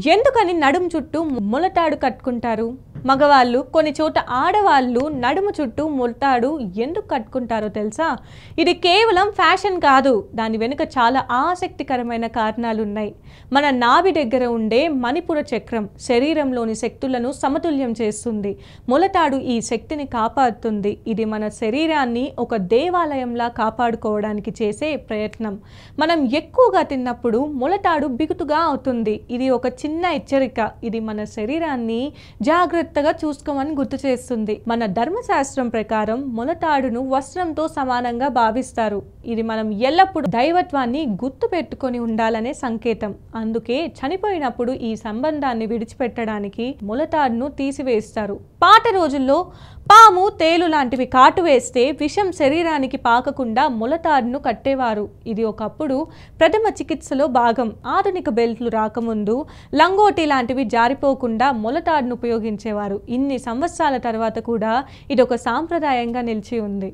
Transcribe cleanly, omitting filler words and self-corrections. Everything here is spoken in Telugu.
ఎందుకని నడుము చుట్టూ ములతాడు కట్టుకుంటారు? మగవాళ్ళు కొన్ని చోట ఆడవాళ్ళు నడుము చుట్టూ ములతాడు ఎందుకు కట్టుకుంటారో తెలుసా? ఇది కేవలం ఫ్యాషన్ కాదు. దాని వెనుక చాలా ఆసక్తికరమైన కారణాలు ఉన్నాయి. మన నాభి దగ్గర ఉండే మణిపుర చక్రం శరీరంలోని శక్తులను సమతుల్యం చేస్తుంది. ములతాడు ఈ శక్తిని కాపాడుతుంది. ఇది మన శరీరాన్ని ఒక దేవాలయంలా కాపాడుకోవడానికి చేసే ప్రయత్నం. మనం ఎక్కువగా తిన్నప్పుడు ములతాడు బిగుతుగా అవుతుంది. ఇది ఒక చిన్న హెచ్చరిక. ఇది మన శరీరాన్ని జాగ్రత్తగా చూసుకోమని గుర్తు చేస్తుంది. మన ధర్మశాస్త్రం ప్రకారం ములతాడును వస్త్రంతో సమానంగా భావిస్తారు. ఇది మనం ఎల్లప్పుడూ దైవత్వాన్ని గుర్తు పెట్టుకొని ఉండాలనే సంకేతం. అందుకే చనిపోయినప్పుడు ఈ సంబంధాన్ని విడిచిపెట్టడానికి ములతాడును తీసివేస్తారు. పాత రోజుల్లో పాము, తేలు లాంటివి కాటు వేస్తే విషం శరీరానికి పాకకుండా ములతాడును కట్టేవారు. ఇది ఒకప్పుడు ప్రథమ చికిత్సలో భాగం. ఆధునిక బెల్ట్లు రాకముందు లంగోటి లాంటివి జారిపోకుండా ములతాడును ఉపయోగించేవారు. ఇన్ని సంవత్సరాల తర్వాత కూడా ఇది ఒక సాంప్రదాయంగా నిలిచి ఉంది.